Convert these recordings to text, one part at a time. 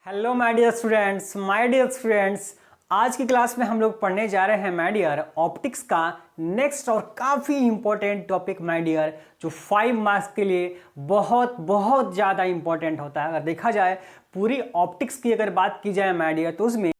Hello my dear students, आज की class में हम लोग पढ़ने जा रहे हैं माय डियर ऑप्टिक्स का नेक्स्ट और काफ़ी इंपॉर्टेंट टॉपिक माय डियर, जो 5 मार्क्स के लिए बहुत बहुत ज़्यादा इंपॉर्टेंट होता है। अगर देखा जाए पूरी ऑप्टिक्स की अगर बात की जाए माय डियर, तो उसमें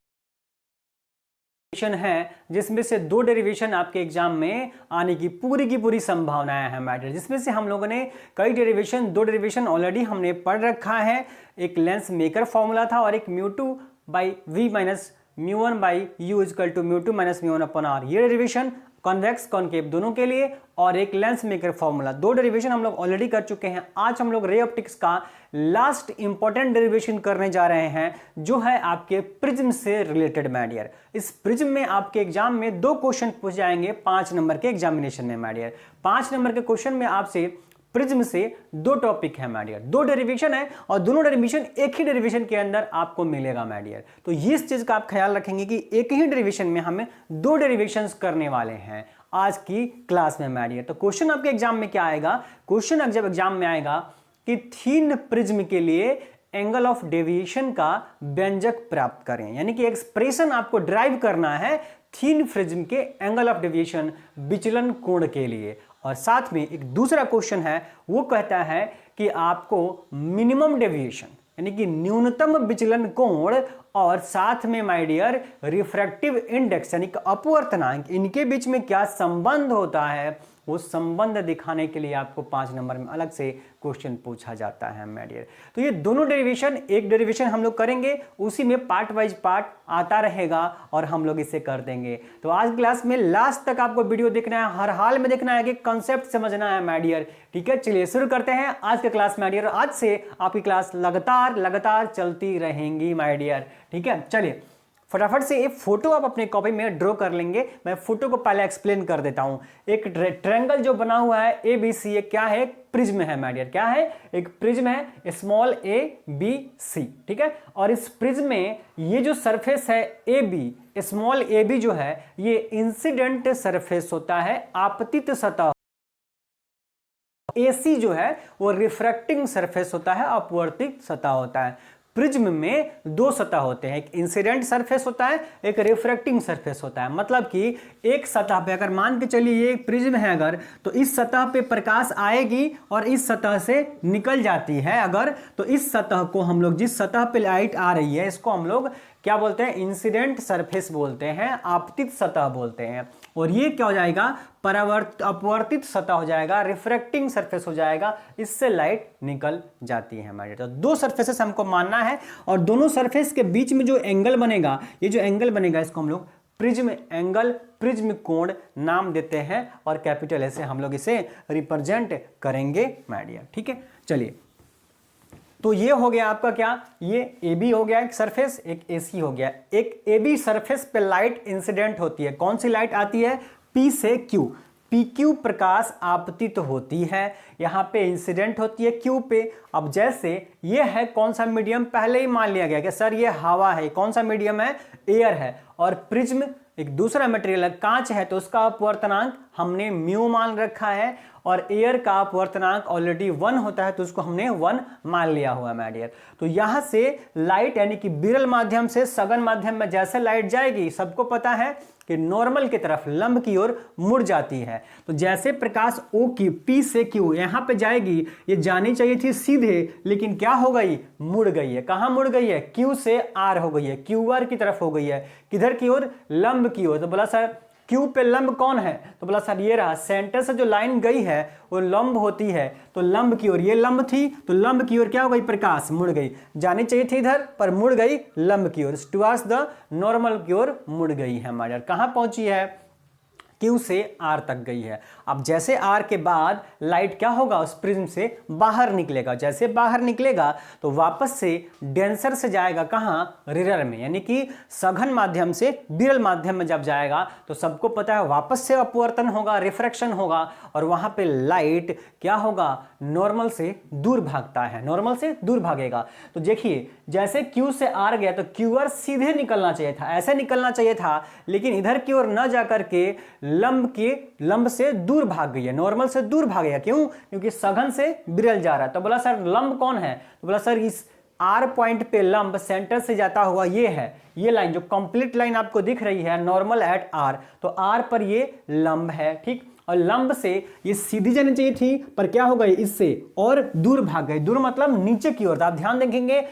है जिसमें से 2 डेरिवेशन आपके एग्जाम में आने की पूरी संभावनाएं हैं मैटर, जिसमें से हम लोगों ने कई डेरिवेशन 2 डेरिवेशन ऑलरेडी हमने पढ़ रखा है। एक लेंस मेकर फॉर्मूला था और एक म्यू2 बाई वी माइनस म्यू1 बाई यू इजकल टू म्यू2 माइनस म्यू1 अपॉन आर, ये डेरिवेशन कॉन्वेक्स कॉन्केव दोनों के लिए, और एक लेंस मेकर फॉर्मूला। 2 डेरिवेशन हम लोग ऑलरेडी कर चुके हैं। आज हम लोग रे ऑप्टिक्स का लास्ट इंपॉर्टेंट डेरिवेशन करने जा रहे हैं, जो है आपके प्रिज्म से रिलेटेड माय डियर। इस प्रिज्म में आपके एग्जाम में 2 क्वेश्चन पूछ जाएंगे 5 नंबर के एग्जामिनेशन में माय डियर। 5 नंबर के क्वेश्चन में आपसे प्रिज्म से 2 टॉपिक है माय डियर, 2 डेरिवेशन है और दोनों डेरिवेशन एक ही डेरिवेशन के अंदर आपको मिलेगा माय डियर। तो इस चीज का आप ख्याल रखेंगे कि एक ही डेरिवेशन में हमें 2 डेरिवेशंस करने वाले हैं आज की क्लास में माय डियर। तो क्वेश्चन आपके एग्जाम में क्या आएगा? क्वेश्चन जब एग्जाम में आएगा कि थीन प्रिज्म के लिए एंगल ऑफ डेविएशन का व्यंजक प्राप्त करें, यानी कि एक्सप्रेशन आपको ड्राइव करना है थीन प्रिज्म के एंगल ऑफ डेविएशन विचलन कोण के लिए। और साथ में एक दूसरा क्वेश्चन है, वो कहता है कि आपको मिनिमम डेविएशन यानी कि न्यूनतम विचलन कोण और साथ में माय डियर रिफ्रैक्टिव इंडेक्स यानी कि अपवर्तनांक, इनके बीच में क्या संबंध होता है, वो संबंध दिखाने के लिए आपको 5 नंबर में अलग से क्वेश्चन पूछा जाता है माय डियर। तो ये दोनों डेरिवेशन, एक डेरिवेशन हम लोग करेंगे, उसी में पार्ट वाइज पार्ट आता रहेगा और हम लोग इसे कर देंगे। तो आज क्लास में लास्ट तक आपको वीडियो देखना है, हर हाल में देखना है कि कंसेप्ट समझना है माय डियर। ठीक है, चलिए शुरू करते हैं आज के क्लास माय डियर। आज से आपकी क्लास लगातार चलती रहेंगी माय डियर। ठीक है, चलिए फटाफट से एक फोटो आप अपने कॉपी में ड्रॉ कर लेंगे। मैं फोटो को पहले एक्सप्लेन कर देता हूं। एक ट्रायंगल जो बना हुआ है ए बी सी, क्या है? प्रिज्म है माय डियर। क्या है? एक प्रिज्म है, स्मॉल ए बी सी। ठीक है, और इस प्रिज्म में ये जो सरफेस है A B, small A B जो है, ये इंसिडेंट सरफेस होता है, आपतित सतह। AC जो है वो रिफ्रैक्टिंग सरफेस होता है, अपवर्तित सतह होता है। प्रिज्म में 2 सतह होते हैं, एक इंसिडेंट सरफेस होता है, एक रिफ्रैक्टिंग सरफेस होता है। मतलब कि एक सतह पे अगर मान के चलिए ये प्रिज्म है अगर, तो इस सतह पे प्रकाश आएगी और इस सतह से निकल जाती है अगर, तो इस सतह को हम लोग, जिस सतह पे लाइट आ रही है, इसको हम लोग क्या बोलते हैं? इंसिडेंट सरफेस बोलते हैं, आपतित सतह बोलते हैं। और ये क्या हो जाएगा? अपवर्तित सतह हो जाएगा, रिफ्रैक्टिंग सरफेस हो जाएगा, इससे लाइट निकल जाती है हमारे। तो 2 सरफेसेस हमको मानना है और दोनों सरफेस के बीच में जो एंगल बनेगा, ये जो एंगल बनेगा इसको हम लोग प्रिज्म एंगल, प्रिज्म कोण नाम देते हैं और कैपिटल ए से हम लोग इसे रिप्रेजेंट करेंगे माय डियर। ठीक है, चलिए तो ये हो गया आपका क्या? ये AB हो गया एक सरफेस, एक AC हो गया। एक AB सरफेस पे लाइट इंसिडेंट होती है। कौन सी लाइट आती है? P से Q, PQ प्रकाश आपतित होती है, यहां पे इंसिडेंट होती है Q पे। अब जैसे ये है कौन सा मीडियम? पहले ही मान लिया गया कि सर ये हवा है। कौन सा मीडियम है? एयर है। और प्रिज्म एक दूसरा मटेरियल है, कांच है, तो उसका अपवर्तनांक हमने म्यू मान रखा है और एयर का अपवर्तनांक ऑलरेडी 1 होता है, तो उसको हमने 1 मान लिया हुआ है माय डियर। तो यहां से लाइट यानी कि विरल माध्यम से सघन माध्यम में जैसे लाइट जाएगी, सबको पता है कि नॉर्मल की तरफ, लंब की ओर मुड़ जाती है। तो जैसे प्रकाश O की P से Q यहां पे जाएगी, ये जानी चाहिए थी सीधे, लेकिन क्या हो गई? मुड़ गई है। कहां मुड़ गई है? Q से R हो गई है, QR की तरफ हो गई है। किधर की ओर? लंब की ओर। तो बोला सर Q पे लंब कौन है? तो बोला सर ये रहा, सेंटर से जो लाइन गई है वो लंब होती है, तो लंब की ओर, ये लंब थी तो लंब की ओर क्या हो गई? प्रकाश मुड़ गई। जानी चाहिए थी इधर, पर मुड़ गई लंब की ओर, टुवर्ड्स द नॉर्मल की ओर मुड़ गई है हमारे। कहां पहुंची है? Q से R तक गई है। अब जैसे R के बाद लाइट क्या होगा? उस प्रिज्म से बाहर निकलेगा। जैसे बाहर निकलेगा तो वापस से डेंसर से जाएगा कहां? रिरर में, यानी कि सघन माध्यम से विरल माध्यम में जब जाएगा तो सबको पता है वापस से अपवर्तन होगा, रिफ्रैक्शन होगा, और वहां पे लाइट क्या होगा? नॉर्मल से दूर भागता है, नॉर्मल से दूर भागेगा। तो देखिए जैसे Q से R गया तो QR सीधे निकलना चाहिए था, ऐसे निकलना चाहिए था, लेकिन इधर की ओर न जाकर के लंब से दूर भाग गई है, नॉर्मल से दूर भागेगा। क्यों? क्योंकि सघन से विरल जा रहा है। तो बोला सर लंब कौन है? तो बोला सर इस आर पॉइंट पे लंब सेंटर से जाता हुआ ये है, ये लाइन जो कंप्लीट लाइन आपको दिख रही है नॉर्मल एट आर, तो आर पर ये लंब है, ठीक। और लंब से ये सीधी जानी चाहिए थी, पर क्या हो गई, इससे और दूर भाग गई। दूर मतलब नीचे की ओर। आप ध्यान देखेंगे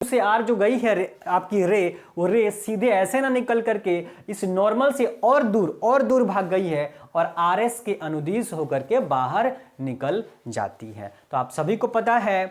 से आर जो गई है आपकी रे, वो रे सीधे ऐसे ना निकल करके इस नॉर्मल से और दूर भाग गई है और आर एस के अनुदिश होकर के बाहर निकल जाती है। तो आप सभी को पता है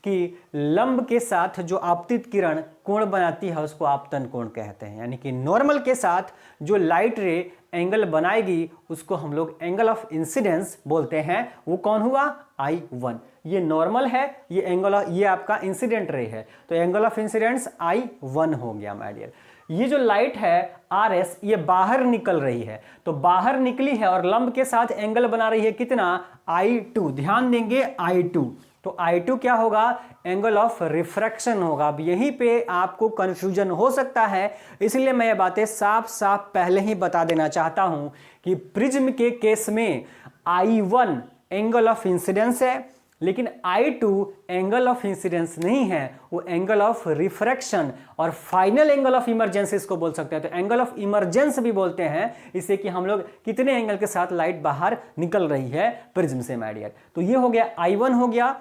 कि लंब के साथ जो आपतित किरण कोण बनाती है उसको आपतन कोण कहते हैं। यानी कि नॉर्मल के साथ जो लाइट रे एंगल बनाएगी उसको हम लोग एंगल ऑफ इंसिडेंस बोलते हैं। वो कौन हुआ, I1। ये नॉर्मल है, ये एंगल, ये आपका इंसिडेंट रे है, तो एंगल ऑफ इंसिडेंस I1 हो गया माय डियर। ये जो लाइट है RS ये बाहर निकल रही है, तो बाहर निकली है और लंब के साथ एंगल बना रही है कितना, I2। ध्यान देंगे I2, तो I2 क्या होगा, एंगल ऑफ रिफ्रैक्शन होगा। अब यहीं पे आपको कंफ्यूजन हो सकता है, इसलिए मैं ये बातें साफ साफ पहले ही बता देना चाहता हूं कि प्रिज्म के केस में I1 एंगल ऑफ इंसिडेंस है, लेकिन I2 एंगल ऑफ इंसिडेंस नहीं है, वो एंगल ऑफ रिफ्रैक्शन और फाइनल एंगल ऑफ इमरजेंस इसको बोल सकते हैं। तो एंगल ऑफ इमरजेंस भी बोलते हैं इसे, कि हम लोग कितने एंगल के साथ लाइट बाहर निकल रही है प्रिज्म से माय डियर। तो ये हो गया I1 हो गया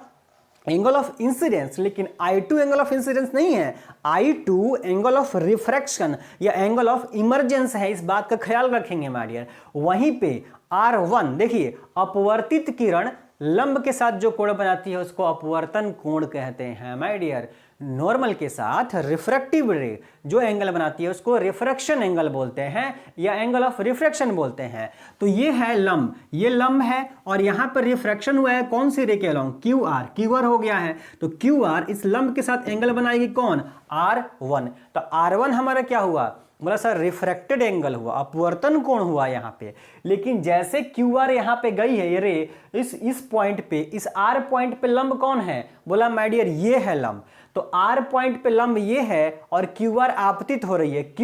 एंगल ऑफ इंसिडेंस, लेकिन I2 एंगल ऑफ इंसिडेंस नहीं है, I2 एंगल ऑफ रिफ्रैक्शन या एंगल ऑफ इमरजेंस है। इस बात का ख्याल रखेंगे माय डियर। वहीं पे R1 देखिए, अपवर्तित किरण लंब के साथ जो कोण बनाती है उसको अपवर्तन कोण कहते हैं माय डियर। नॉर्मल के साथ रिफ्रैक्टिव रे जो एंगल बनाती है उसको रिफ्रैक्शन एंगल बोलते हैं या एंगल ऑफ रिफ्रैक्शन बोलते हैं। तो ये है लंब, ये लंब है और यहां पर रिफ्रैक्शन हुआ है कौन सी रे के अलोंग, QR हो गया है। तो QR इस लंब के साथ एंगल बनाएगी कौन, R1। तो R1 हमारा क्या हुआ, बोला सर रिफ्रैक्टेड एंगल हुआ, अपवर्तन कोण हुआ यहाँ पे। लेकिन जैसे QR यहाँ पे गई है ये रे, इस पॉइंट पे, इस R पॉइंट पे लंब कौन है, बोला माय डियर ये है लंब। तो R पॉइंट पे लंब ये है और QR आपतित हो रही है,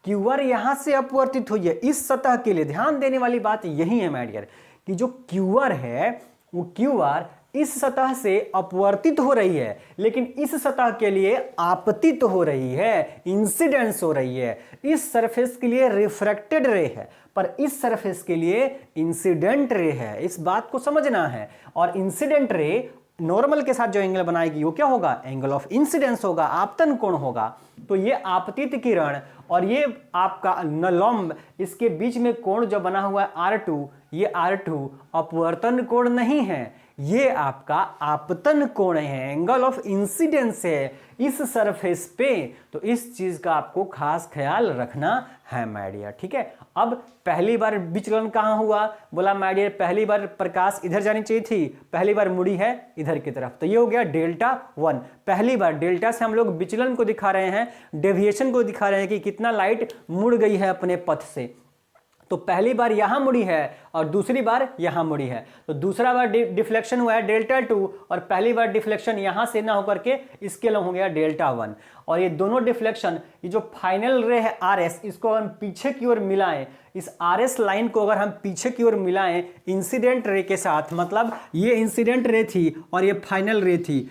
QR यहां से अपवर्तित हुई है इस सतह के लिए। ध्यान देने वाली बात यही है माय डियर कि जो QR है वो QR इस सतह से अपवर्तित हो रही है, लेकिन इस सतह के लिए आपतित हो रही है, इंसिडेंस हो रही है। इस सरफेस के लिए रिफ्रैक्टेड रे है, पर इस सरफेस के लिए इंसिडेंट रे है। इस बात को समझना है। और इंसिडेंट रे नॉर्मल के साथ जो एंगल बनाएगी वो क्या होगा, एंगल ऑफ इंसिडेंस होगा, आपतन कोण होगा। तो ये आपतित किरण और ये आपका लंब, इसके बीच में कोण जो बना हुआ है R2, ये R2 अपवर्तन कोण नहीं है, ये आपका आपतन कोण है, एंगल ऑफ इंसिडेंस है इस सरफेस पे। तो इस चीज का आपको खास ख्याल रखना है माय डियर, ठीक है। अब पहली बार विचलन कहां हुआ, बोला माय डियर पहली बार प्रकाश इधर जानी चाहिए थी, पहली बार मुड़ी है इधर की तरफ, तो ये हो गया Δ1। पहली बार डेल्टा से हम लोग विचलन को दिखा रहे हैं, डेविएशन को दिखा रहे हैं कि कितना लाइट मुड़ गई है अपने पथ से। तो पहली बार यहां मुड़ी है और दूसरी बार यहां मुड़ी है, तो दूसरा बार डिफ्लेक्शन हुआ है Δ2 और पहली बार डिफ्लेक्शन यहां से ना होकर के इसके लंब हो गया Δ1। और ये दोनों डिफ्लेक्शन, ये जो फाइनल रे है RS, इसको हम पीछे की ओर मिलाएं, इस RS लाइन को अगर हम पीछे की ओर मिलाएं इंसिडेंट रे के साथ, मतलब ये इंसिडेंट रे थी और ये फाइनल रे थी,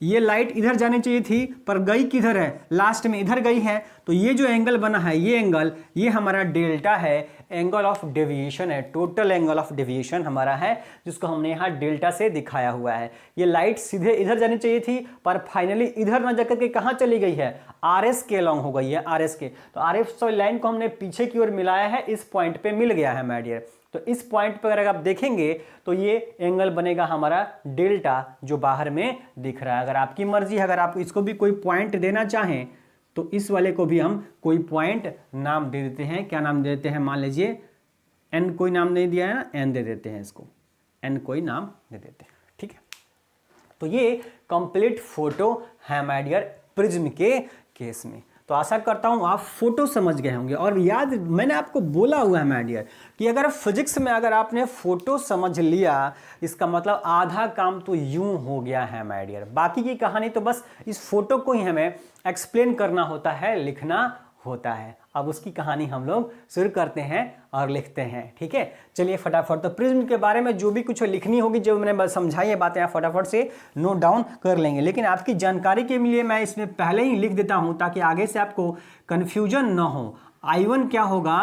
ये लाइट इधर जानी चाहिए थी पर गई किधर है, लास्ट में इधर गई है। तो ये जो एंगल बना है, ये एंगल, ये हमारा डेल्टा है, एंगल ऑफ डेविएशन है, टोटल एंगल ऑफ डेविएशन हमारा है, जिसको हमने यहाँ डेल्टा से दिखाया हुआ है। ये लाइट सीधे इधर जानी चाहिए थी पर फाइनली इधर ना जाकर के कहाँ चली गई है, RS के अलोंग हो गई है, RS के। तो RS लाइन को हमने पीछे की ओर मिलाया है, इस पॉइंट पे मिल गया है माय डियर। तो इस पॉइंट पर अगर आप देखेंगे तो ये एंगल बनेगा हमारा डेल्टा जो बाहर में दिख रहा है। अगर आपकी मर्जी है, अगर आप इसको भी कोई पॉइंट देना चाहें तो इस वाले को भी हम कोई पॉइंट नाम दे देते हैं। क्या नाम दे देते हैं, मान लीजिए n, कोई नाम नहीं दिया है ना, n दे देते हैं, इसको n कोई नाम दे देते हैं, ठीक है। तो ये कंप्लीट फोटो है माय डियर प्रिज्म के केस में। तो आशा करता हूं आप फोटो समझ गए होंगे। और याद, मैंने आपको बोला हुआ है माय डियर कि अगर फिजिक्स में अगर आपने फोटो समझ लिया, इसका मतलब आधा काम तो यूं हो गया है माय डियर। बाकी की कहानी तो बस इस फोटो को ही हमें एक्सप्लेन करना होता है, लिखना होता है। अब उसकी कहानी हम लोग शुरू करते हैं और लिखते हैं, ठीक है। चलिए फटाफट, तो प्रिज्म के बारे में जो भी कुछ लिखनी होगी, जो मैंने समझाई है बातें, आप फटाफट से नोट डाउन कर लेंगे। लेकिन आपकी जानकारी के लिए मैं इसमें पहले ही लिख देता हूं ताकि आगे से आपको कंफ्यूजन ना हो। I1 क्या होगा,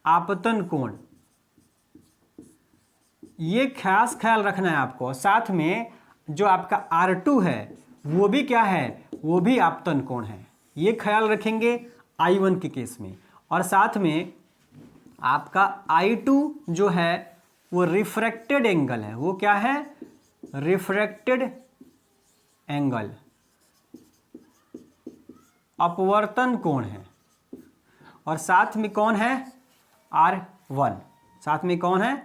आपतन कोण, ये खास ख्याल रखना है आपको। साथ में जो आपका R2 है वो भी क्या है, वो भी आपतन कोण है, ये ख्याल रखेंगे I1 के केस में। और साथ में आपका I2 जो है वो रिफ्रैक्टेड एंगल है, वो क्या है, रिफ्रैक्टेड एंगल, अपवर्तन कोण है। और साथ में कौन है, R1, साथ में कौन है,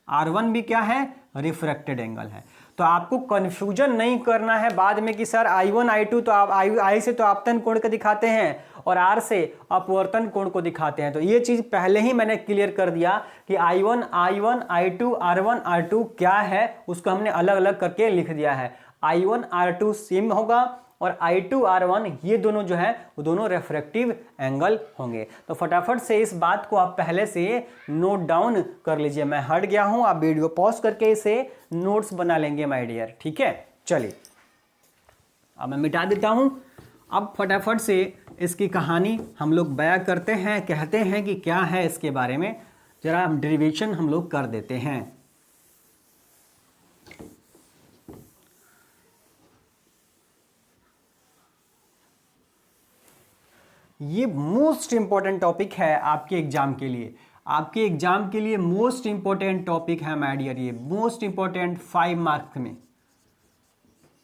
R1 भी क्या है, रिफ्रैक्टेड एंगल है। तो आपको कंफ्यूजन नहीं करना है बाद में कि सर I1 I2 तो आप I से तो आपतन कोण को दिखाते हैं और R से अपवर्तन कोण को दिखाते हैं। तो ये चीज पहले ही मैंने क्लियर कर दिया कि I1 I2 R1 R2 क्या है, उसको हमने अलग अलग करके लिख दिया है। I1 R2 सेम होगा और I2 R1 ये दोनों जो है वो दोनों रिफ्रैक्टिव एंगल होंगे। तो फटाफट से इस बात को आप पहले से नोट डाउन कर लीजिए। मैं हट गया हूं, आप वीडियो पॉज करके इसे नोट्स बना लेंगे माय डियर, ठीक है। चलिए अब मैं मिटा देता हूं। अब फटाफट से इसकी कहानी हम लोग बयां करते हैं, कहते हैं कि क्या है इसके बारे में, जरा हम डेरिवेशन हम लोग कर देते हैं। ये मोस्ट इंपॉर्टेंट टॉपिक है आपके एग्जाम के लिए, आपके एग्जाम के लिए मोस्ट इंपॉर्टेंट टॉपिक है माय डियर। ये मोस्ट इंपॉर्टेंट 5 मार्क्स में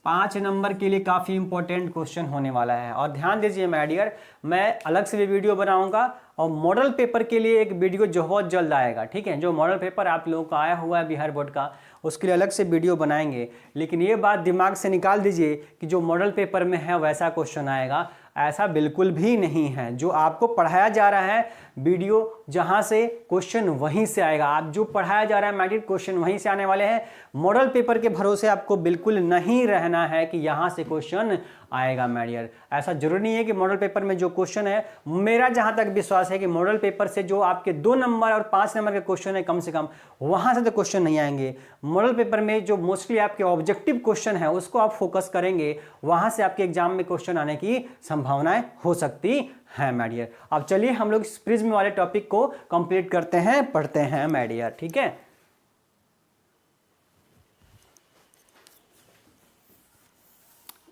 5 नंबर के लिए काफ़ी इंपॉर्टेंट क्वेश्चन होने वाला है। और ध्यान दीजिए माय डियर, मैं अलग से भी वीडियो बनाऊंगा और मॉडल पेपर के लिए एक वीडियो जो बहुत जल्द आएगा, ठीक है। जो मॉडल पेपर आप लोगों का आया हुआ है बिहार बोर्ड का, उसके लिए अलग से वीडियो बनाएंगे। लेकिन ये बात दिमाग से निकाल दीजिए कि जो मॉडल पेपर में है वैसा क्वेश्चन आएगा, ऐसा बिल्कुल भी नहीं है। जो आपको पढ़ाया जा रहा है वीडियो, जहां से क्वेश्चन वहीं से आएगा। आप जो पढ़ाया जा रहा है मैट्रिक, क्वेश्चन वहीं से आने वाले हैं। मॉडल पेपर के भरोसे आपको बिल्कुल नहीं रहना है कि यहां से क्वेश्चन आएगा माय डियर। ऐसा जरूरी नहीं है कि मॉडल पेपर में जो क्वेश्चन है, मेरा जहां तक विश्वास है कि मॉडल पेपर से जो आपके 2 नंबर और 5 नंबर के क्वेश्चन है कम से कम, वहां से तो क्वेश्चन नहीं आएंगे। मॉडल पेपर में जो मोस्टली आपके ऑब्जेक्टिव क्वेश्चन है उसको आप फोकस करेंगे, वहां से आपके एग्जाम में क्वेश्चन आने की संभावनाएं हो सकती है माय डियर। अब चलिए हम लोग इस प्रिज्म वाले टॉपिक को कंप्लीट करते हैं, पढ़ते हैं माय डियर, ठीक है।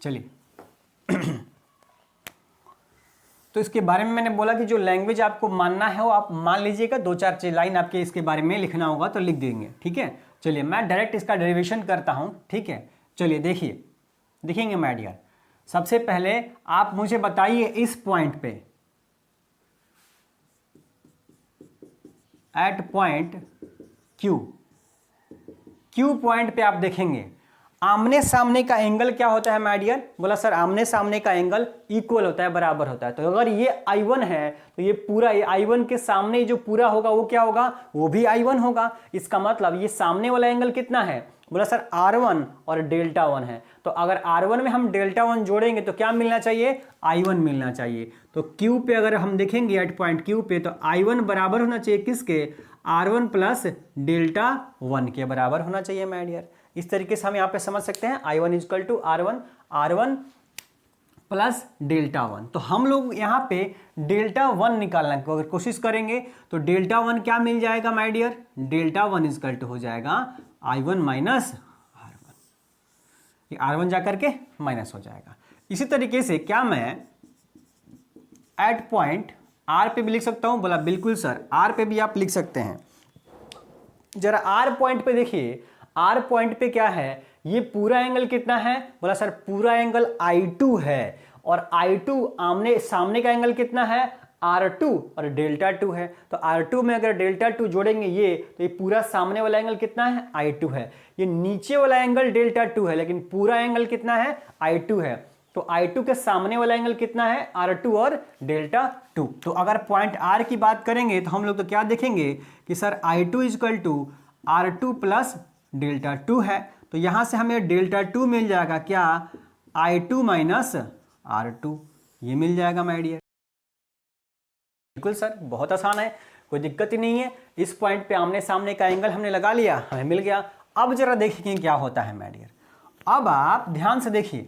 चलिए तो इसके बारे में मैंने बोला कि जो लैंग्वेज आपको मानना है वो आप मान लीजिएगा, 2-4 लाइन आपके इसके बारे में लिखना होगा तो लिख देंगे, ठीक है। चलिए मैं डायरेक्ट इसका डेरिवेशन करता हूं, ठीक है। चलिए देखिए, देखेंगे माय डियर। सबसे पहले आप मुझे बताइए इस पॉइंट पे, एट पॉइंट क्यू पॉइंट पे आप देखेंगे आमने सामने का एंगल क्या होता है माय डियर। बोला सर आमने सामने का एंगल इक्वल होता है, बराबर होता है। तो अगर ये I1 है तो ये पूरा I1 के सामने जो पूरा होगा वो क्या होगा, वो भी I1 होगा। इसका मतलब ये सामने वाला एंगल कितना है, बोला सर R1 और डेल्टा 1 है। तो अगर R1 में हम डेल्टा 1 जोड़ेंगे तो क्या मिलना चाहिए, I1 मिलना चाहिए। तो Q पे अगर हम देखेंगे एट पॉइंट Q पे, तो I1 बराबर होना चाहिए किसके, R1 प्लस डेल्टा 1 के बराबर होना चाहिए माय डियर। इस तरीके से हम यहाँ पे समझ सकते हैं I1 equal to R1 plus delta 1। तो हम लोग यहाँ पे डेल्टा 1 निकालने की अगर कोशिश करेंगे तो डेल्टा 1 क्या मिल जाएगा my dear, delta 1 equal to हो जाएगा I1 माइनस R1। ये R1 जाकर के माइनस हो जाएगा। इसी तरीके से क्या मैं एट पॉइंट R पे भी लिख सकता हूं, बोला बिल्कुल सर R पे भी आप लिख सकते हैं। जरा R पॉइंट पे देखिए, R पॉइंट पे क्या है, ये पूरा एंगल कितना है, बोला सर पूरा एंगल I2 है। और I2 आमने सामने का एंगल कितना है, R2 और डेल्टा 2 है। तो R2 में अगर डेल्टा 2 जोड़ेंगे ये, तो ये पूरा सामने वाला एंगल कितना है, I2 है। ये नीचे वाला एंगल डेल्टा 2 है, लेकिन पूरा एंगल कितना है, I2 है। तो I2 के सामने वाला एंगल कितना है, R2 और डेल्टा 2। तो अगर पॉइंट R की बात करेंगे तो हम लोग तो क्या देखेंगे कि sir I2 equal to R2 plus delta 2 है। तो यहां से हमें डेल्टा 2 मिल जाएगा क्या, I2 माइनस R2, ये मिल जाएगा माय डियर। बिल्कुल सर, बहुत आसान है, कोई दिक्कत ही नहीं है। इस पॉइंट पे आमने सामने का एंगल हमने लगा लिया, हमें मिल गया। अब जरा देखिए क्या होता है माय डियर। अब आप ध्यान से देखिए,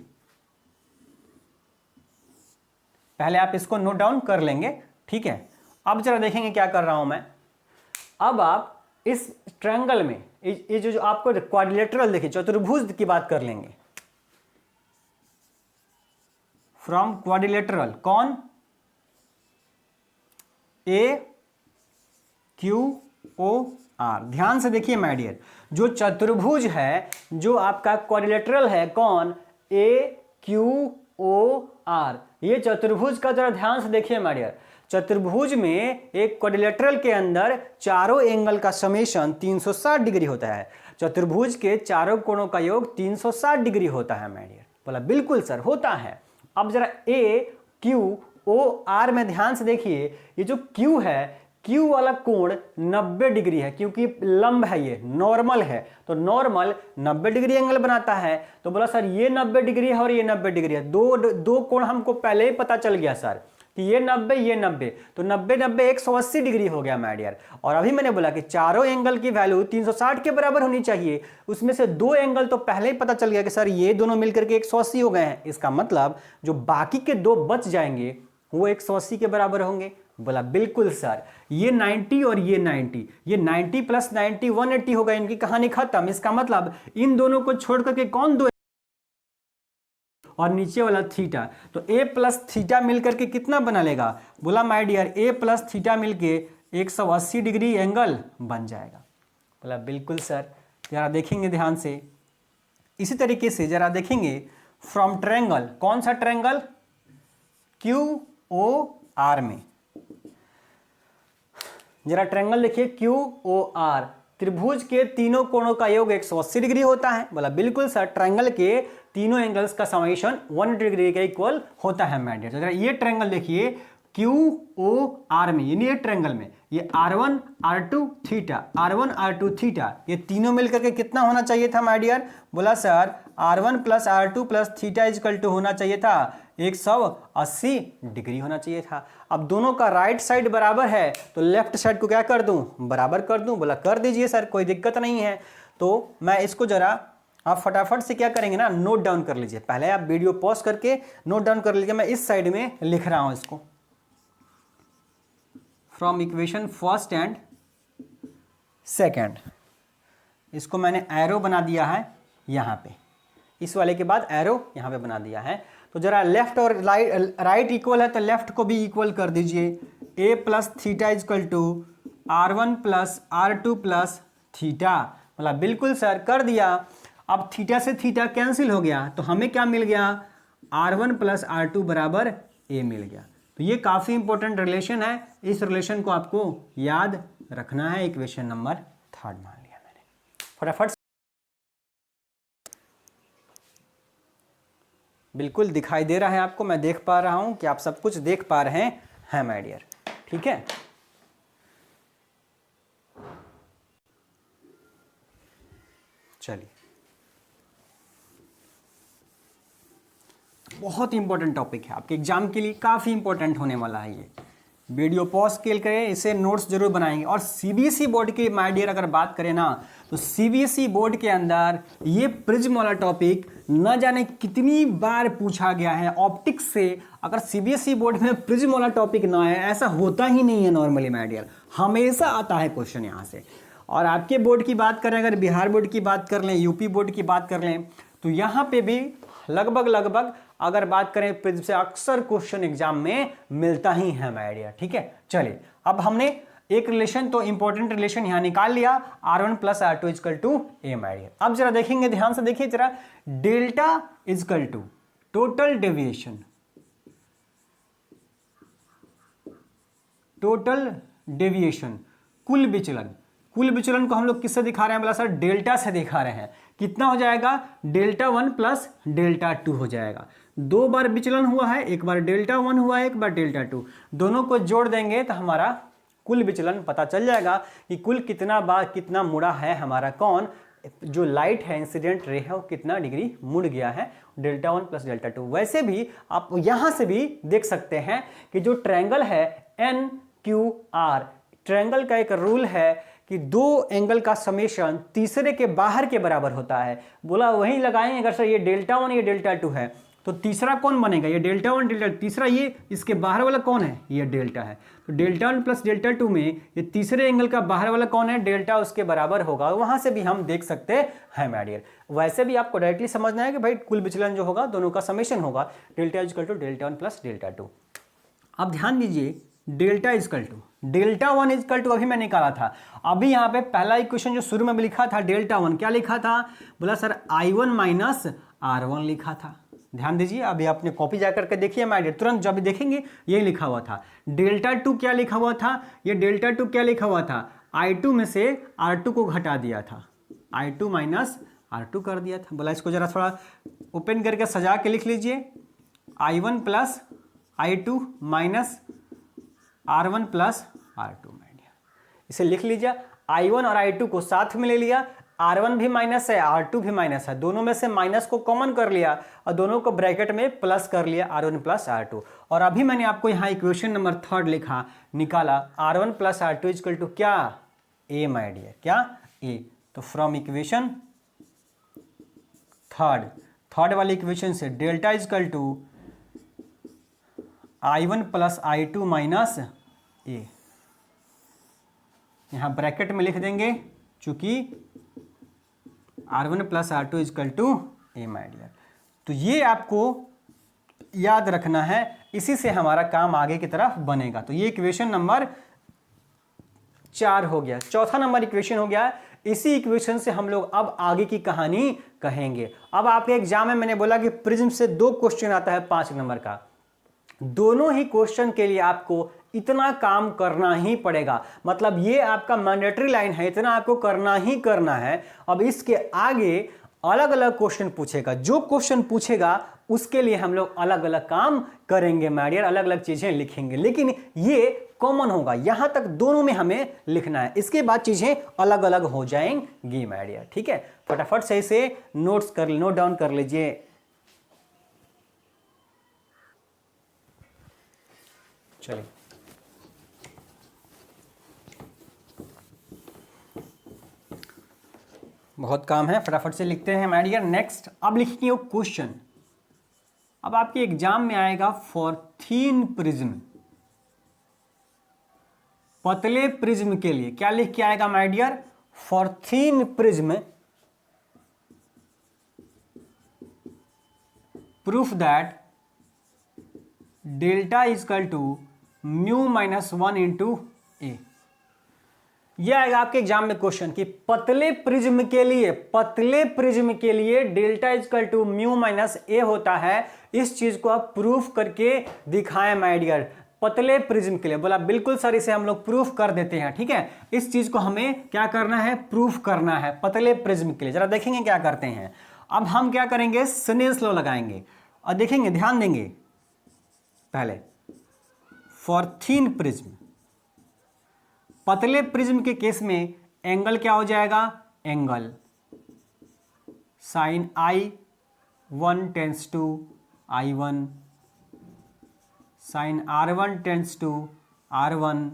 पहले आप इसको नोट डाउन कर लेंगे, ठीक है। अब जरा देखेंगे क्या कर रहा हूं मैं। अब आप इस ट्रायंगल में ये जो आपको क्वाड्रिलेटरल देखिए, चतुर्भुज की बात कर लेंगे। फ्रॉम क्वाड्रिलेटरल, कौन? ए क्यू ओ आर। ध्यान से देखिए माय डियर, जो चतुर्भुज है, जो आपका क्वाड्रिलेटरल है, कौन? ए क्यू ओ आर। ये चतुर्भुज का जरा ध्यान से देखिए माय डियर। चतुर्भुज में एक क्वाड्रिलेटरल के अंदर चारों एंगल का समेशन 360 डिग्री होता है। चतुर्भुज के चारों कोणों का योग 360 डिग्री होता है माय डियर। बोला बिल्कुल सर, होता है। अब जरा ए क्यू ओ आर में ध्यान से देखिए, ये जो क्यू है, क्यू वाला कोण 90 डिग्री है, क्योंकि लंब है, ये नॉर्मल है, तो नॉर्मल 90 डिग्री एंगल बनाता है। तो बोला सर ये 90 डिग्री है और ये 90 डिग्री है, दो कोण हमको पहले ही पता चल गया सर कि ये 90 ये 90, तो 90 90 180 डिग्री हो गया माय डियर। और अभी मैंने बोला कि चारों एंगल की वैल्यू 360 के बराबर होनी चाहिए, उसमें से दो एंगल तो पहले ही पता चल गया कि सर ये दोनों मिलकर के 180 हो गए हैं। इसका मतलब जो बाकी के दो बच जाएंगे वो 180 के बराबर होंगे। बोला बिल्कुल सर, ये 90 और ये 90, ये 90 प्लस 90 180 होगा, इनकी कहानी खत्म। इसका मतलब इन दोनों को छोड़ करके कौन दो, और नीचे वाला थीटा, तो a प्लस थीटा मिलकर के कितना बना लेगा? बोला my dear a plus theta मिलके 180 डिग्री एंगल बन जाएगा। बोला बिल्कुल सर। जरा देखेंगे ध्यान से, इसी तरीके से जरा देखेंगे फ्रॉम ट्रायंगल, कौन सा ट्रायंगल? क्यू ओ आर में। जरा ट्रायंगल देखिए क्यू ओ आर, त्रिभुज के तीनों कोणों का योग 180 डिग्री होता है। बोला बिल्कुल सर, ट्रायंगल के तीनों एंगल्स का समेशन 180 डिग्री के इक्वल होता है माय डियर। तो जरा ये ट्रायंगल देखिए क्यू ओ आर में, यानी ये ट्रायंगल में ये R1 R2 theta, R1 R2 theta, ये तीनों मिलकर के कितना होना चाहिए था माय डियर? बोला sir R1 plus R2 plus theta equal to होना चाहिए था 180 डिग्री होना चाहिए था। अब दोनों का राइट साइड बराबर है, तो लेफ्ट साइड को क्या कर दूं? बराबर कर दूं। बोला कर दीजिए सर, कोई दिक्कत नहीं है। तो मैं इसको जरा, आप फटाफट से क्या करेंगे ना, नोट डाउन कर लीजिए। पहले आप वीडियो पॉज करके नोट डाउन कर लीजिए। मैं इस साइड में लिख रहा हूं इसको, from equation first and second. इसको मैंने एरो बना दिया है यहाँ पे, इस वाले के बाद एरो यहाँ पे बना दिया है। तो जरा लेफ्ट और राइट इक्वल है, तो लेफ्ट को भी इक्वल कर दीजिए। a plus theta equal to R1 plus R2 plus theta. बोला बिल्कुल सर, कर दिया। अब थीटा से थीटा कैंसिल हो गया, तो हमें क्या मिल गया? R1 प्लस R2 बराबर a मिल गया। तो ये काफ़ी इंपॉर्टेंट रिलेशन है, इस रिलेशन को आपको याद रखना है। इक्वेशन नंबर 3 मान लिया मैंने। फटाफट बिल्कुल दिखाई दे रहा है आपको, मैं देख पा रहा हूं कि आप सब कुछ देख पा रहे हैं माय डियर, ठीक है। चलिए, बहुत इंपॉर्टेंट टॉपिक है आपके एग्जाम के लिए, काफ़ी इंपॉर्टेंट होने वाला है ये। वीडियो पॉज करें, इसे नोट्स जरूर बनाएंगे। और सीबीएसई बोर्ड के माय डियर अगर बात करें ना, तो सीबीएसई बोर्ड के अंदर ये प्रिज्म वाला टॉपिक न जाने कितनी बार पूछा गया है ऑप्टिक्स से। अगर सीबीएसई बोर्ड में प्रिज्म वाला टॉपिक ना है, ऐसा होता ही नहीं है नॉर्मली माय डियर, हमेशा आता है क्वेश्चन यहाँ से। और आपके बोर्ड की बात करें, अगर बिहार बोर्ड की बात कर लें, यूपी बोर्ड की बात कर लें, तो यहाँ पे भी लगभग अगर बात करें प्रिज्म से अक्सर क्वेश्चन एग्जाम में मिलता ही है माय डियर, ठीक है। चलिए, अब हमने एक रिलेशन, तो इंपॉर्टेंट रिलेशन यहां निकाल लिया, R1 plus R2 equal to a my dear. अब जरा देखेंगे, ध्यान से देखिए जरा, delta equal to total deviation, total deviation कुल विचलन। कुल विचलन को हम लोग किससे दिखा रहे हैं? बोला सर डेल्टा से दिखा रहे हैं। कितना हो जाएगा? डेल्टा 1 प्लस डेल्टा 2 हो जाएगा। दो बार विचलन हुआ है, एक बार डेल्टा 1 हुआ है, एक बार डेल्टा 2, दोनों को जोड़ देंगे तो हमारा कुल विचलन पता चल जाएगा कि कुल कितना बार कितना मुड़ा है हमारा कौन जो लाइट है इंसिडेंट रे है वो कितना डिग्री मुड़ गया है, डेल्टा 1 प्लस डेल्टा 2। वैसे भी आप यहां से भी देख सकते हैं कि जो ट्रायंगल है एन क्यू आर, ट्रायंगल का एक रूल है कि दो एंगल का समेशन तीसरे के बाहर के बराबर होता है। बोला वही लगाएंगे, अगर सर ये डेल्टा 1 ये डेल्टा 2 है तो तीसरा कौन बनेगा, ये डेल्टा 1 डेल्टा, तीसरा ये इसके बाहर वाला कौन है, ये डेल्टा है। तो डेल्टा 1 प्लस डेल्टा 2 में ये तीसरे एंगल का बाहर वाला कौन है, डेल्टा उसके बराबर होगा। वहां से भी हम देख सकते हैं माय डियर। वैसे भी आपको डायरेक्टली समझना है कि भाई कुल विचलन जो होगा दोनों का समेशन होगा, delta equal to delta 1 plus delta 2। अब ध्यान दीजिए, delta equal to delta 1 equal to अभी मैं निकाला था। अभी यहाँ पे पहला इक्वेशन जो शुरू में भी लिखा था डेल्टा 1, क्या लिखा था, बोला सर I1 माइनस R1 लिखा था। ध्यान दीजिए, अभी आपने कॉपी जाकर के देखिए माय डियर, तुरंत जब देखेंगे यही लिखा हुआ था। डेल्टा 2 क्या लिखा हुआ था, ये डेल्टा 2 क्या लिखा हुआ था, I2 में से R2 को घटा दिया था, I2 माइनस R2 कर दिया था। बोला इसको जरा थोड़ा ओपन करके सजा के लिख लीजिए, I1 plus I2 minus R1 plus R2 my dear. इसे लिख लीजिए, I1 और I2 को साथ में ले लिया, R1 भी माइनस है R2 भी माइनस है, दोनों में से माइनस को कॉमन कर लिया और दोनों को ब्रैकेट में प्लस कर लिया, R1 प्लस R2। और अभी मैंने आपको यहाँ इक्वेशन नंबर 3 लिखा निकाला, R1 plus R2 equal to क्या, A माय डियर, क्या A। तो फ्रॉम इक्वेशन थर्ड वाली इक्वेशन से delta equal to I1 plus I2 minus A, यहां ब्रैकेट में लिख देंगे चूंकि R1 plus R2 equal to A my dear. तो ये आपको याद रखना है, इसी से हमारा काम आगे की तरफ बनेगा। तो ये इक्वेशन नंबर 4 हो गया। चौथा नंबर इक्वेशन हो गया, इसी इक्वेशन से हम लोग अब आगे की कहानी कहेंगे। अब आपके एग्जाम में मैंने बोला कि प्रिज्म से 2 क्वेश्चन आता है 5 नंबर का, दोनों ही क्वेश्चन के लिए आपको इतना काम करना ही पड़ेगा, मतलब ये आपका मैंडेटरी लाइन है, इतना आपको करना ही करना है। अब इसके आगे अलग अलग क्वेश्चन पूछेगा, जो क्वेश्चन पूछेगा उसके लिए हम लोग अलग अलग काम करेंगे माय डियर, अलग अलग चीजें लिखेंगे, लेकिन ये कॉमन होगा, यहां तक दोनों में हमें लिखना है, इसके बाद चीजें अलग अलग हो जाएंगी माय डियर। ठीक है, फटाफट से इसे नोट डाउन कर लीजिए। चलिए, बहुत काम है, फटाफट से लिखते हैं माय डियर। नेक्स्ट, अब लिखिए क्वेश्चन। अब आपके एग्जाम में आएगा फॉर थीन प्रिज्म, पतले प्रिज्म के लिए क्या लिख के आएगा my dear, for thin prism proof that delta equal to mu minus 1 into a. यह आएगा आपके एग्जाम में क्वेश्चन कि पतले प्रिज्म के लिए delta equal to mu minus a होता है। इस चीज को आप प्रूफ करके दिखाएं माय डियर, पतले प्रिज्म के लिए। बोला बिल्कुल सर, इसे हम लोग प्रूफ कर देते हैं। ठीक है, इस चीज को हमें क्या करना है, प्रूफ करना है पतले प्रिज्म के लिए। जरा देखेंगे क्या करते हैं। अब हम क्या करेंगे, स्नेल्स लॉ लगाएंगे और देखेंगे, ध्यान देंगे। पहले फॉर थीन प्रिज्म, पतले प्रिज्म के केस में एंगल क्या हो जाएगा, angle sine I1 tends to I1, sine R1 tends to R1,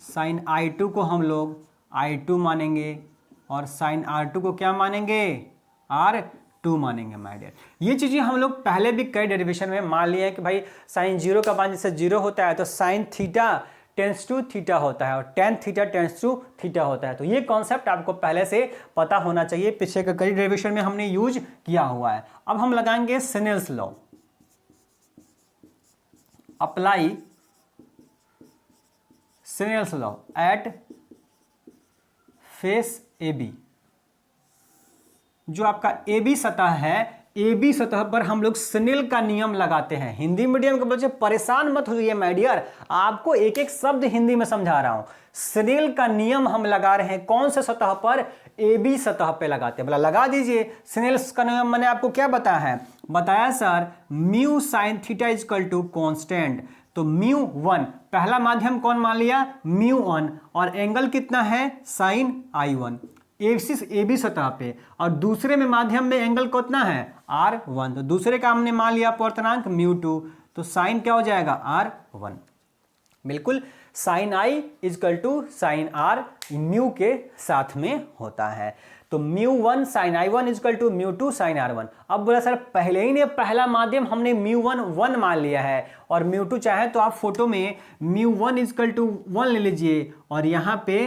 sine I2 को हम लोग I2 मानेंगे और साइन R2 को क्या मानेंगे, R2 मानेंगे माय डियर। ये चीजें हम लोग पहले भी कई डेरिवेशन में मान लिए हैं कि भाई साइन 0 का मान जैसे 0 होता है तो sine theta tends to theta होता है और tan theta tends to theta होता है। तो ये कॉन्सेप्ट आपको पहले से पता होना चाहिए, पीछे के कई डेरिवेशन में हमने यूज किया हुआ है। अब हम लगाएंगे Snell's law, apply Snell's law at face AB। जो आपका AB सतह है, AB सतह पर हम लोग स्नेल का नियम लगाते हैं। हिंदी मीडियम के बच्चे परेशान मत होइए माय डियर, आपको एक एक शब्द हिंदी में समझा रहा हूं। स्नेल का नियम हम लगा रहे हैं कौन से सतह पर, AB सतह पे लगाते हैं। बोला लगा दीजिए। स्नेल्स का नियम मैंने आपको क्या बताया है, बताया sir mu sine theta equal to constant. तो म्यू 1 पहला माध्यम कौन मान लिया, म्यू 1, और एंगल कितना है, साइन I1। ए बी सतह पे, और दूसरे में माध्यम में एंगल कितना है R1, तो दूसरे का हमने मान लिया अपवर्तनांक μ2, तो साइन क्या हो जाएगा R1। बिल्कुल sine I equal to sine R mu के साथ में होता है, तो μ1 sign I1 equal to μ2 sign R1। अब बोला सर पहले ही ने पहला माध्यम हमने μ1 1 मान लिया है, और μ2 चाहे तो आप फोटो में μ1 इजकल टू 1 ले लीजिए, और यहां पे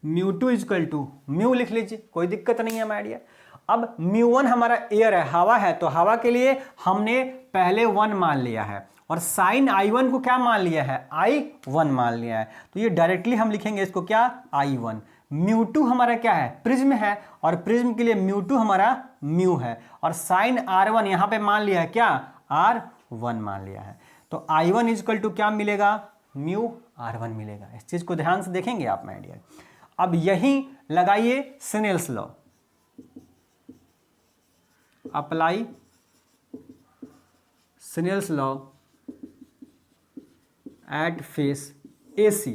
μ2 इजकल टू म्यू लिख लीजिए, कोई दिक्कत नहीं है माय डियर। अब μ1 हमारा एयर है, हवा है, तो हवा के लिए हमने पहले 1 मान लिया है, और साइन I1 को क्या मान लिया है I1 मान लिया है, तो ये डायरेक्टली हम लिखेंगे इसको क्या I1। μ2 हमारा क्या है प्रिज्म है, और प्रिज्म के लिए μ2 हमारा म्यू है, और साइन R1 यहां पे मान लिया है क्या R1 मान लिया है, तो I1 इजकल टू क्या मिलेगा म्यू R1 मिलेगा। इस चीज को ध्यान से देखेंगे आप माय डियर। अब यही लगाइए Snell's law, apply Snell's law at face AC।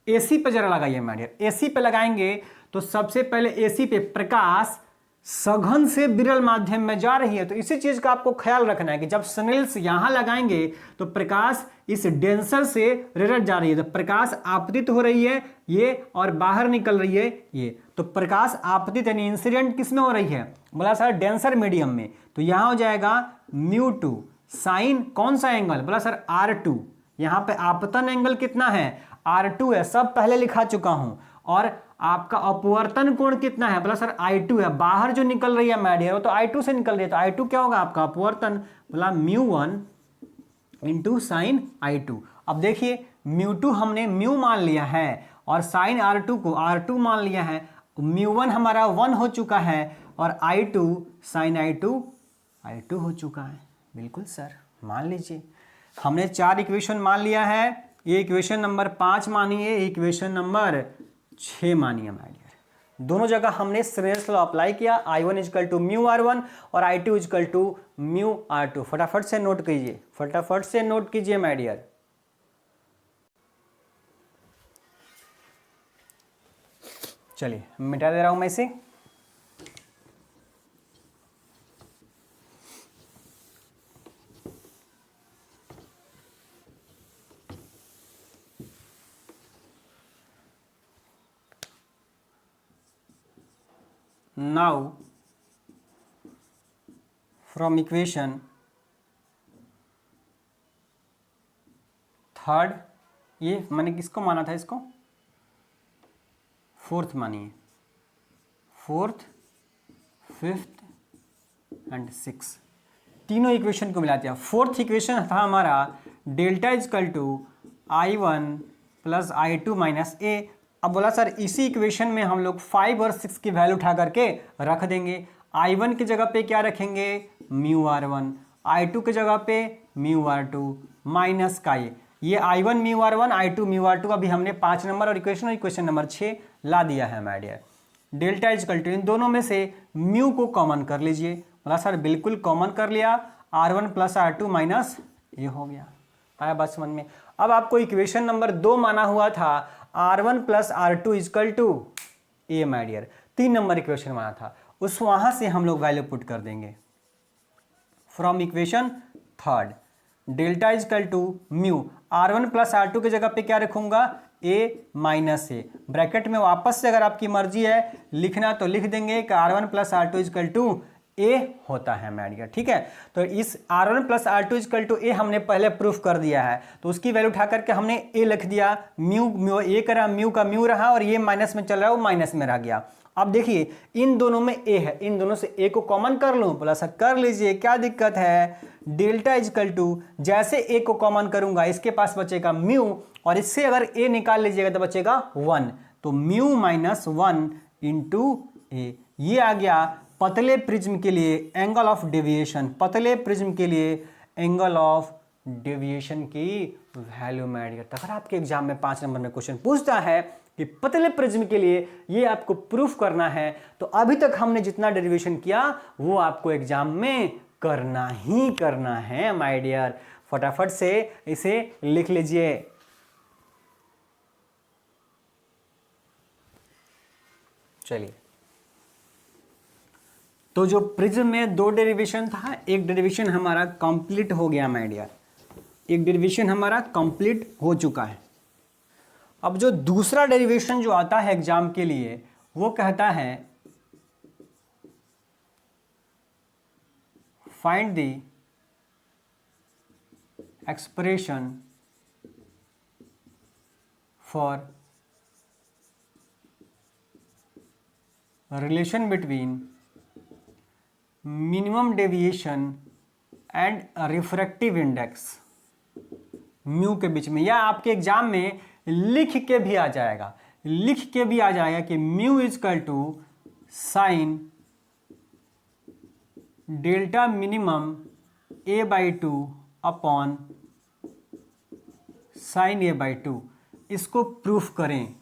AC पे जरा लगाइए माय डियर, AC पे लगाएंगे तो सबसे पहले AC पे प्रकाश सघन से विरल माध्यम में जा रही है, तो इसी चीज का आपको ख्याल रखना है कि जब स्नेल्स यहां लगाएंगे तो प्रकाश इस डेंसर से रेरर जा रही है, तो प्रकाश आपतित हो रही है ये और बाहर निकल रही है ये, तो प्रकाश आपतित यानी इंसिडेंट किस में हो रही है बोला सर डेंसर मीडियम में, तो यहां हो जाएगा μ2 साइन कौन सा एंगल बोला सर R2, यहां पे आपतन एंगल कितना है R2 है, सब पहले लिखा चुका हूं, और आपका अपवर्तन कोण कितना है बोला सर I2 है, बाहर जो निकल रही है माय डियर वो तो I2 से निकल रही है, तो I2 क्या होगा आपका अपवर्तन बोला μ1 इंटू साइन I2। अब देखिए μ2 हमने म्यू मान लिया है, और साइन R2 को R2 मान लिया है, μ1 हमारा 1 हो चुका है, और I2 साइन I2 हो चुका है। बिल्कुल सर मान लीजिए हमने 4 इक्वेशन मान लिया है, ये इक्वेशन नंबर 5 मानिए, इक्वेशन नंबर 6 मानिए माय डियर। दोनों जगह हमने स्नेल्स लॉ अप्लाई किया, I1 equal to mu R1 और I2 equal to mu R2। फटाफट से नोट कीजिए, फटाफट से नोट कीजिए माय डियर। चलिए मिटा दे रहा हूं मैं इसे। Now from equation थर्ड, ये मैंने किसको माना था, इसको फोर्थ मानिए, फोर्थ फिफ्थ एंड सिक्स तीनों इक्वेशन को मिला दिया। फोर्थ इक्वेशन था हमारा delta equal to I1 plus I2 minus A। अब बोला सर इसी इक्वेशन में हम लोग 5 और 6 की वैल्यू उठा करके रख देंगे। I1 की जगह पे क्या रखेंगे म्यू R1, I2 की जगह पे म्यू R2 माइनस का ये I1 mu R1 I2 mu R2 अभी हमने 5 नंबर और इक्वेशन नंबर 6 ला दिया है my dear. Delta equal to इन दोनों में से म्यू को कॉमन कर लीजिए। बोला सर बिल्कुल कॉमन कर लिया, R1 प्लस R2 माइनस ये हो गया। आया बात समझ में। अब आपको इक्वेशन नंबर 2 माना हुआ था R1 plus R2 equal to A my dear, 3 नंबर इक्वेशन माना था, उस वहां से हम लोग वैल्यू पुट कर देंगे। From equation third delta equal to mu, R1 plus R2 की जगह पे क्या रखूंगा A माइनस ए, ब्रैकेट में वापस से अगर आपकी मर्जी है लिखना तो लिख देंगे कि R1 plus R2 equal to ए होता है माय डियर। ठीक है, तो इस R1 plus R2 equal to ए हमने पहले प्रूफ कर दिया है, तो उसकी वैल्यू उठा करके हमने ए लिख दिया, म्यू ए करा, म्यू का म्यू रहा और ये माइनस में चल रहा है वो माइनस में रह गया। अब देखिए इन दोनों में ए है, इन दोनों से ए को कॉमन कर लूं, बोला सर कर लीजिए क्या दिक्कत है। डेल्टा इजकल टू जैसे ए को कॉमन करूंगा इसके पास बचेगा म्यू, और इससे अगर ए निकाल लीजिएगा तो बचेगा 1, तो म्यू माइनस 1 इंटू ए। ये आ गया पतले प्रिज्म के लिए एंगल ऑफ डेविएशन, पतले प्रिज्म के लिए एंगल ऑफ डेविएशन की वैल्यू में ऐड करता है। अगर आपके एग्जाम में 5 नंबर में क्वेश्चन पूछता है कि पतले प्रिज्म के लिए ये आपको प्रूफ करना है, तो अभी तक हमने जितना डेरिवेशन किया वो आपको एग्जाम में करना ही करना है माय डियर। फटाफट से इसे लिख लीजिए। चलिए, तो जो प्रिज्म में दो डेरिवेशन था, एक डेरिवेशन हमारा कंप्लीट हो गया माय डियर, एक डेरिवेशन हमारा कंप्लीट हो चुका है। अब जो दूसरा डेरिवेशन जो आता है एग्जाम के लिए वो कहता है find the expression for relation between minimum deviation and refractive index mu के बीच में, या आपके एग्जाम में लिख के भी आ जाएगा, लिख के भी आ जाएगा कि mu equal to sine delta minimum a/2 upon sine a/2। इसको प्रूफ करें।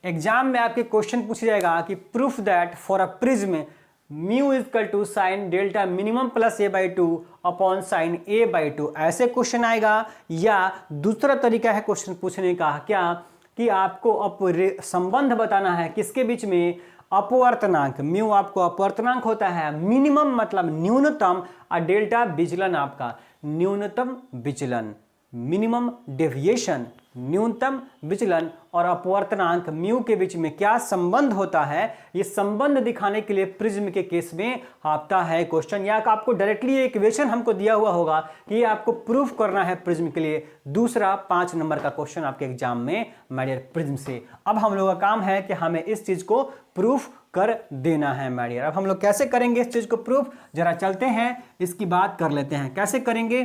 एग्जाम में आपके क्वेश्चन पूछ जाएगा कि proof that for a prism mu equal to sine delta minimum plus a/2 upon sine a/2, ऐसे क्वेश्चन आएगा। या दूसरा तरीका है क्वेश्चन पूछने का, क्या कि आपको संबंध बताना है किसके बीच में, अपवर्तनांक, म्यू आपको अपवर्तनांक होता है, मिनिमम मतलब न्यूनतम, और डेल्टा विचलन आपका न्यूनतम विचलन, मिनिमम डेविएशन न्यूनतम विचलन और अपवर्तनांक म्यू के बीच में क्या संबंध होता है, ये संबंध दिखाने के लिए प्रिज्म के केस में आता है क्वेश्चन। या आपको डायरेक्टली एक इक्वेशन हमको दिया हुआ होगा कि ये आपको प्रूफ करना है प्रिज्म के लिए। दूसरा 5 नंबर का क्वेश्चन आपके एग्जाम में माय डियर प्रिज्म से। अब हम लोगों का काम है कि हमें इस चीज को प्रूफ कर देना है माय डियर। अब हम लोग कैसे करेंगे इस चीज को प्रूफ, जरा चलते हैं इसकी बात कर लेते हैं कैसे करेंगे।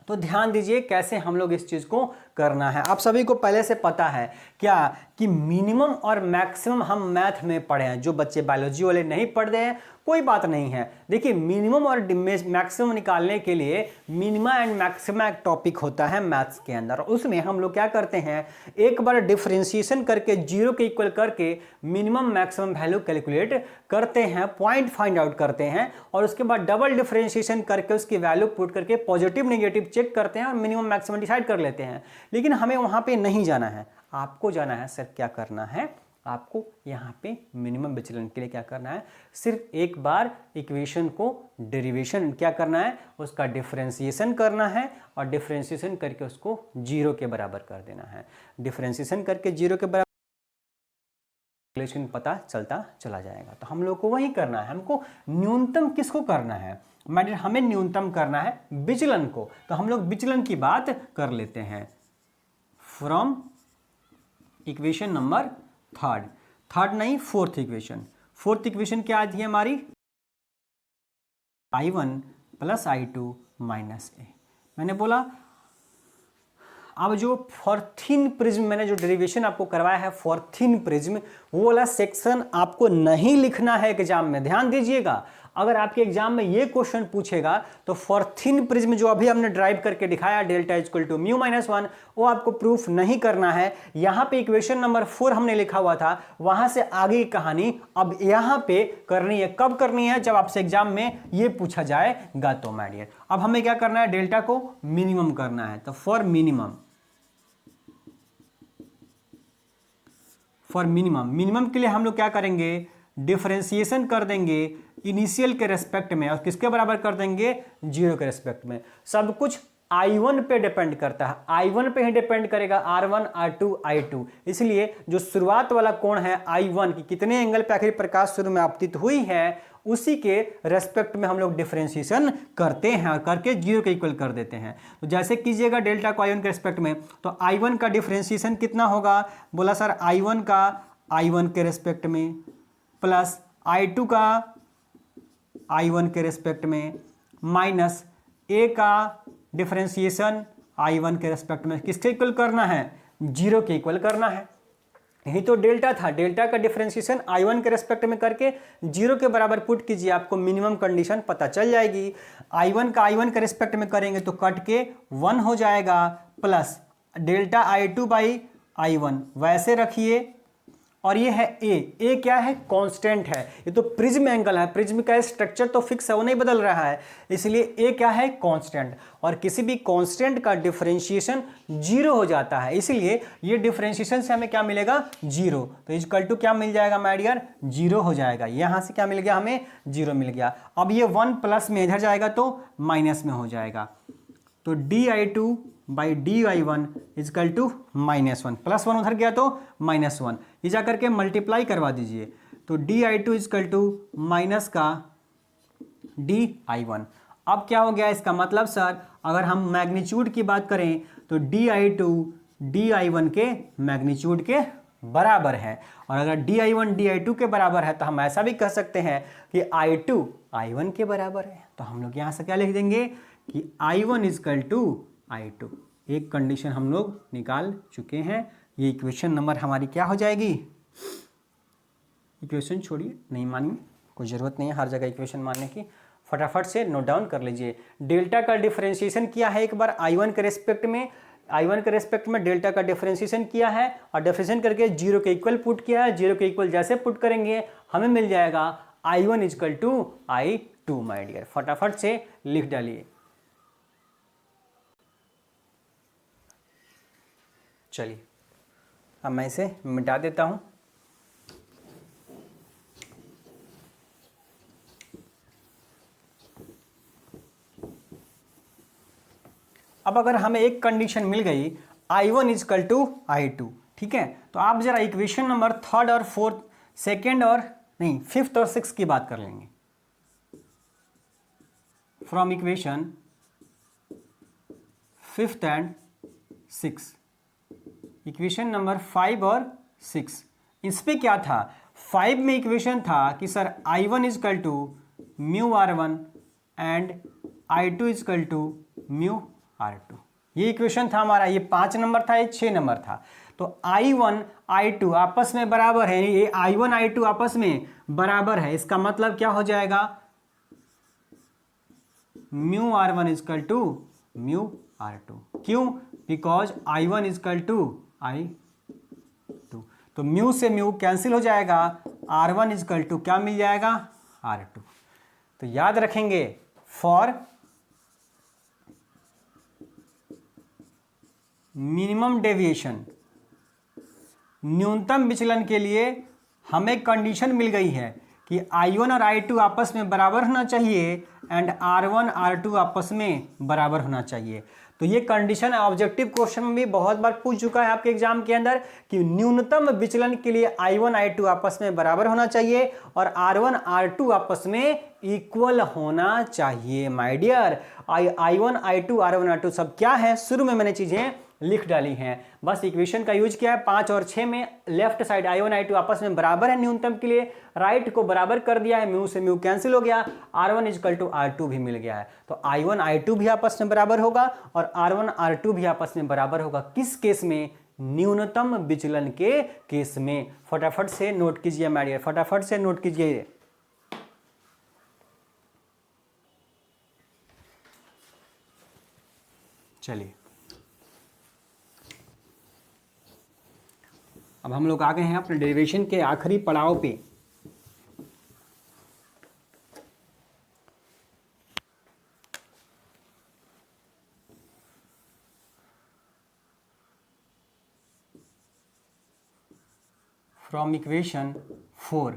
तो ध्यान दीजिए कैसे हम लोग इस चीज को करना है। आप सभी को पहले से पता है क्या कि मिनिमम और मैक्सिमम हम मैथ में पढ़े हैं। जो बच्चे बायोलॉजी वाले नहीं पढ़ रहे हैं कोई बात नहीं है। देखिए मिनिमम और मैक्सिमम निकालने के लिए मिनिमा एंड मैक्सिमा एक टॉपिक होता है मैथ्स के अंदर। उसमें हम लोग क्या करते हैं, एक बार डिफरेंशिएशन करके जीरो के इक्वल करके मिनिमम मैक्सिमम वैल्यू कैलकुलेट करते हैं, पॉइंट फाइंड आउट करते हैं, और उसके बाद डबल डिफरेंशिएशन करके उसकी वैल्यू पुट करके पॉजिटिव नेगेटिव चेक करते हैं और मिनिमम मैक्सिमम डिसाइड कर लेते हैं। लेकिन हमें वहां पे नहीं जाना है, आपको जाना है सिर्फ क्या करना है, आपको यहाँ पे मिनिमम विचलन के लिए क्या करना है, सिर्फ एक बार इक्वेशन को डेरिवेशन क्या करना है, उसका डिफरेंशिएशन करना है और डिफरेंशिएशन करके उसको जीरो के बराबर कर देना है। डिफरेंशिएशन करके जीरो के बराबर रिलेशन पता चलता चला जाएगा। तो हम लोग को वही करना है। हमको न्यूनतम किसको करना है, हमें न्यूनतम करना है विचलन को। तो हम लोग विचलन की बात कर लेते हैं फ्रॉम इक्वेशन नंबर थर्ड नहीं फोर्थ इक्वेशन। फोर्थ इक्वेशन क्या आती है हमारी, I1 प्लस I2 माइनस ए। मैंने बोला अब जो फॉर थिन प्रिज्म मैंने जो डेरिवेशन आपको करवाया है फॉर थिन प्रिज्म, वो वाला सेक्शन आपको नहीं लिखना है एग्जाम में। ध्यान दीजिएगा, अगर आपके एग्जाम में ये क्वेश्चन पूछेगा तो फॉर थिन प्रिज्म जो अभी हमने ड्राइव करके दिखाया delta equal to mu minus 1, वो आपको प्रूफ नहीं करना है। यहां पे इक्वेशन नंबर 4 हमने लिखा हुआ था, वहां से आगे की कहानी अब यहां पे करनी है। कब करनी है, जब आपसे एग्जाम में ये पूछा जाएगा तो माय डियर। अब हमें क्या करना है, डेल्टा को मिनिमम करना है। तो फॉर मिनिमम के लिए हम लोग क्या करेंगे, डिफरेंशिएशन कर देंगे इनिशियल के रेस्पेक्ट में, और किसके बराबर कर देंगे, जीरो के रेस्पेक्ट में। सब कुछ I1 पे डिपेंड करता है, I1 पे ही डिपेंड करेगा, R1 R2 I2। इसलिए जो शुरुआत वाला कोण है I1 की कितने एंगल पे आखिर प्रकाश शुरू में आपतित हुई है, उसी के रेस्पेक्ट में हम लोग डिफरेंशिएशन करते हैं और करके जीरो के इक्वल कर देते हैं। तो जैसे कीजिएगा डेल्टा को I1 के रेस्पेक्ट में, तो I1 का डिफरेंशिएशन कितना होगा, बोला सर I1 का I1 के रेस्पेक्ट में प्लस I2 का I1 के रेस्पेक्ट में माइनस A का डिफरेंशिएशन I1 के रेस्पेक्ट में किसके इक्वल करना है, जीरो के इक्वल करना है। यही तो डेल्टा था, डेल्टा का डिफरेंशिएशन I1 के रेस्पेक्ट में करके जीरो के बराबर पुट कीजिए, आपको मिनिमम कंडीशन पता चल जाएगी। I1 का I1 के रेस्पेक्ट में करेंगे तो कट के 1 हो जाएगा, plus delta I2 by I1 वैसे रखिए, और ये है ए क्या है, कांस्टेंट है, ये तो प्रिज्म एंगल है, प्रिज्म का स्ट्रक्चर तो फिक्स है, वो नहीं बदल रहा है, इसलिए ए क्या है, कांस्टेंट। और किसी भी कांस्टेंट का डिफरेंशिएशन जीरो हो जाता है, इसलिए ये डिफरेंशिएशन से हमें क्या मिलेगा, जीरो। तो इक्वल टू क्या मिल जाएगा माय डियर, जीरो हो जाएगा। यहां से क्या मिल गया, हमें जीरो मिल गया। अब ये 1 प्लस में इधर जाएगा तो माइनस में हो जाएगा, तो di2 by dy1 is equal to -1, +1 उधर गया तो -1, ये जाकर के मल्टीप्लाई करवा दीजिए, तो di2 इजकल टू माइनस का di1। अब क्या हो गया इसका मतलब सर, अगर हम मैग्नीट्यूड की बात करें तो di2 di1 के मैग्नीट्यूड के बराबर है, और अगर di1 di2 के बराबर है तो हम ऐसा भी कह सकते हैं कि i2 i1 के बराबर है। तो हम लोग यहाँ से क्या लिख देंगे कि i1 इजकल टू i2। एक कंडीशन हम लोग निकाल चुके हैं। ये इक्वेशन नंबर हमारी क्या हो जाएगी, इक्वेशन छोड़िए, नहीं मानिए, कोई ज़रूरत नहीं है हर जगह इक्वेशन मानने की, फटाफट से नोट डाउन कर लीजिए। डेल्टा का डिफरेंशिएशन किया है एक बार i1 के रेस्पेक्ट में, i1 के रेस्पेक्ट में डेल्टा का डिफरेंशिएशन किया है और डिफरेंशिएशन करके जीरो के इक्वल पुट किया है। जीरो के इक्वल जैसे पुट करेंगे हमें मिल जाएगा i1 equal to i2 my dear. फटाफट से लिख डालिए। चलिए अब मैं इसे मिटा देता हूं। अब अगर हमें एक कंडीशन मिल गई i1 इजकल टू i2, ठीक है, तो आप जरा इक्वेशन नंबर थर्ड और फोर्थ, सेकेंड और नहीं फिफ्थ और सिक्स की बात कर लेंगे। From equation fifth and six, equation number 5 और 6, इस पे क्या था, 5 में इक्वेशन था कि sir i1 equal to mu r1 and i2 equal to mu r2, ये इक्वेशन था हमारा। ये 5 नंबर था, ये 6 नंबर था। तो i1 i2 आपस में बराबर है, ये i1 i2 आपस में बराबर है, इसका मतलब क्या हो जाएगा, mu r1 is equal to mu r2। क्यों, because i1 equal to i2, तो म्यू से म्यू कैंसिल हो जाएगा, r1 इजकल टू क्या मिल जाएगा, r2। तो याद रखेंगे, फॉर मिनिमम डेविएशन, न्यूनतम विचलन के लिए हमें कंडीशन मिल गई है कि i1 और i2 आपस में बराबर होना चाहिए एंड r1 r2 आपस में बराबर होना चाहिए। तो ये कंडीशन ऑब्जेक्टिव क्वेश्चन में भी बहुत बार पूछ चुका है आपके एग्जाम के अंदर कि न्यूनतम विचलन के लिए i1 i2 आपस में बराबर होना चाहिए और r1 r2 आपस में इक्वल होना चाहिए। My dear, i1 i2 r1 r2 सब क्या है, शुरू में मैंने चीजें लिख डाली हैं, बस इक्वेशन का यूज किया है। 5 और 6 में लेफ्ट साइड i1 i2 आपस में बराबर है न्यूनतम के लिए, राइट को बराबर कर दिया है, म्यू से म्यू कैंसिल हो गया, r1 इजकल टू r2 भी मिल गया है। तो i1 i2 भी आपस में बराबर होगा और r1 r2 भी आपस में बराबर होगा, किस केस में, न्यूनतम विचलन के केस में। फटाफट से नोट कीजिए माय डियर, फटाफट से नोट कीजिए। चलिए अब हम लोग आ गए हैं अपने डेरिवेशन के आखिरी पड़ाव पे। From equation 4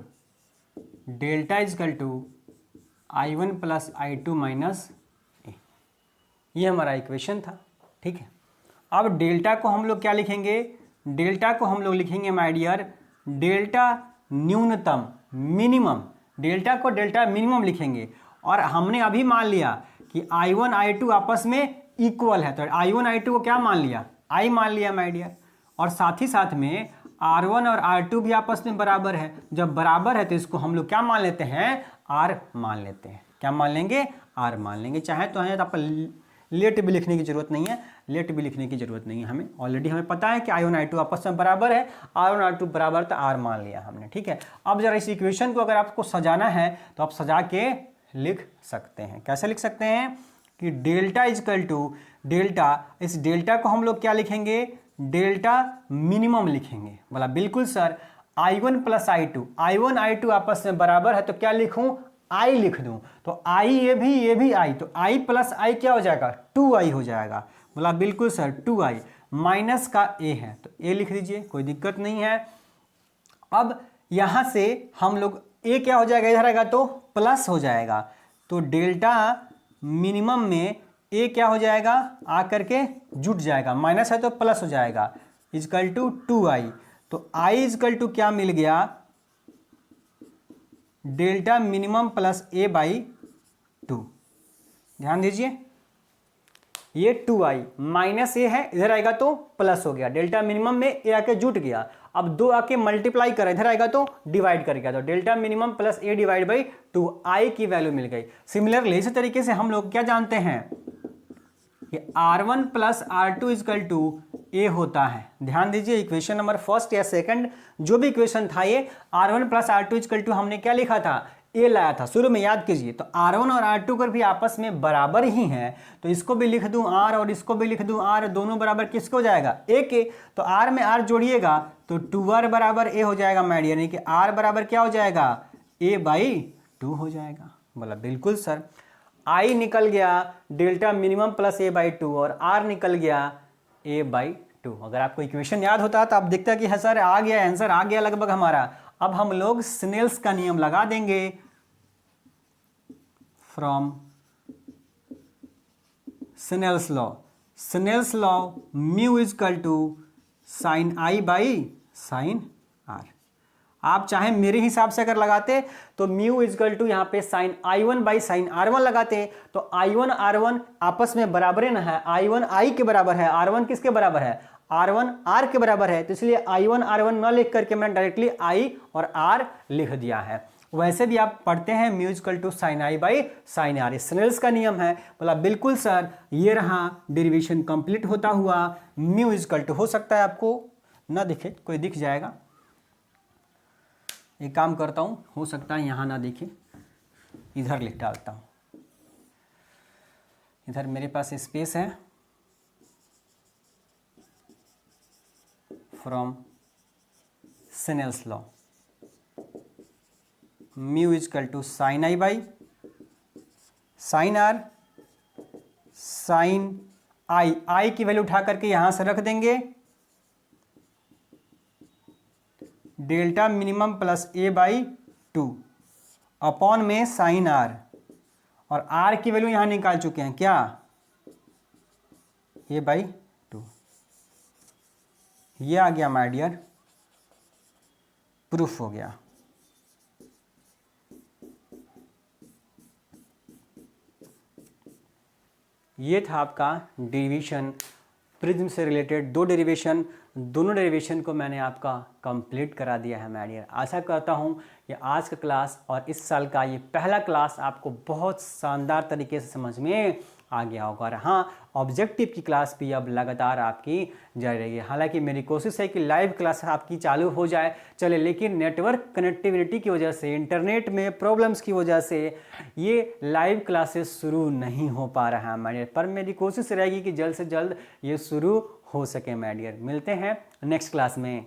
delta equal to i1 plus i2 minus a, ये हमारा इक्वेशन था, ठीक है। अब डेल्टा को हम लोग क्या लिखेंगे, डेल्टा को हम लोग लिखेंगे माय डियर डेल्टा न्यूनतम, मिनिमम, डेल्टा को डेल्टा मिनिमम लिखेंगे। और हमने अभी मान लिया कि i1 i2 आपस में इक्वल है, तो i1 i2 को क्या मान लिया, i मान लिया माय डियर, और साथ ही साथ में r1 और r2 भी आपस में बराबर है। जब बराबर है तो इसको हम लोग क्या मान लेते हैं, r मान लेते हैं। क्या मान लेंगे, r मान लेंगे। चाहे तो है तो आप लेट भी लिखने की जरूरत नहीं है, लेट भी लिखने की जरूरत नहीं है, हमें ऑलरेडी हमें पता है कि i1 i2 आपस में बराबर है, r1 r2 बराबर, तो r मान लिया हमने, ठीक है। अब जरा इस इक्वेशन को अगर आपको सजाना है तो आप सजा के लिख सकते हैं। कैसे लिख सकते हैं कि डेल्टा इजकल टू डेल्टा, इस डेल्टा को हम लोग क्या लिखेंगे, डेल्टा मिनिमम लिखेंगे। बोला बिल्कुल sir, I1 plus I2, I1 I2 आपस में बराबर है तो क्या लिखूं, I लिख दूं। तो I ये भी I, तो I प्लस I क्या हो जाएगा, 2I हो जाएगा। बोला बिल्कुल सर 2I, माइनस का A है तो A लिख दीजिए, कोई दिक्कत नहीं है। अब यहां से हम लोग A क्या हो जाएगा, इधर आएगा तो प्लस हो जाएगा, तो डेल्टा मिनिमम में A क्या हो जाएगा, आकर के जुट जाएगा, माइनस है तो प्लस हो जाएगा, इजकल टू 2I। तो I इजकल टू क्या मिल गया, delta minimum plus A by 2। ध्यान दीजिए, ये 2I माइनस A है, इधर आएगा तो प्लस हो गया, डेल्टा मिनिमम में A आके जुट गया। अब 2 आके मल्टीप्लाई करें, इधर आएगा तो डिवाइड करेगा, तो delta minimum plus A divide by 2, I की वैल्यू मिल गई। सिमिलरली इसी तरीके से हम लोग क्या जानते हैं कि R1 plus R2 equal to A होता है। ध्यान दीजिए, इक्वेशन नंबर फर्स्ट या सेकंड जो भी इक्वेशन था, ये R1 plus R2 equal to हमने क्या लिखा था, A लाया था शुरू में, याद कीजिए। तो R1 और R2 कर भी आपस में बराबर ही हैं, तो इसको भी लिख दूं R और इसको भी लिख दूं R, दोनों बराबर किसको हो जाएगा, A के। तो R में R जोड़िएगा तो 2R बराबर A हो जाएगा माय डियर, यानी कि R बराबर क्या हो जाएगा, A बाई 2 हो जाएगा। बोला बिल्कुल सर, I निकल गया delta minimum plus A by 2 और R निकल गया A बाई 2। अगर आपको इक्वेशन याद होता तो आप देखते हैं कि हाँ सर आ गया, आंसर आ गया लगभग हमारा। अब हम लोग स्नेल्स का नियम लगा देंगे, from Snell's law. Snell's law mu equal to sine I by sine R। आप चाहे मेरे हिसाब से अगर लगाते तो म्यू इजकल टू यहाँ पे sign I1 by sine R1 लगाते, तो I1 R1 आपस में बराबर ना है, I1 I के बराबर है, R1 किसके बराबर है, R1 R के बराबर है, तो इसलिए I1 R1 न लिख करके मैंने डायरेक्टली I और R लिख दिया है। वैसे भी आप पढ़ते हैं mu equal to sine I by sine R, Snell's का नियम है। बोला बिल्कुल सर, ये रहा डेरिवेशन कंप्लीट होता हुआ। म्यू इजकल टू हो सकता है आपको ना दिखे, कोई दिख जाएगा, एक काम करता हूं, हो सकता है यहां ना दिखे, इधर लिख डालता हूं, इधर मेरे पास स्पेस है। From Snell's law mu equal to sine I by sine R, sine I की वैल्यू उठा करके यहां से रख देंगे, delta minimum plus A by 2 upon में साइन R, और R की वैल्यू यहां निकाल चुके हैं क्या, A बाई 2। ये आ गया माय डियर, प्रूफ हो गया। ये था आपका डेरिवेशन, प्रिज्म से रिलेटेड 2 डेरिवेशन, दोनों डेरिवेशन को मैंने आपका कंप्लीट करा दिया है माय डियर। आशा करता हूँ कि आज का क्लास और इस साल का ये पहला क्लास आपको बहुत शानदार तरीके से समझ में आ गया होगा। और हाँ, ऑब्जेक्टिव की क्लास भी अब लगातार आपकी जारी रहेगी। हालांकि मेरी कोशिश है कि लाइव क्लास आपकी चालू हो जाए चले, लेकिन नेटवर्क कनेक्टिविटी की वजह से, इंटरनेट में प्रॉब्लम्स की वजह से ये लाइव क्लासेस शुरू नहीं हो पा रहा है माय डियर, पर मेरी कोशिश रहेगी कि जल्द से जल्द ये शुरू हो सके माय डियर। मिलते हैं नेक्स्ट क्लास में।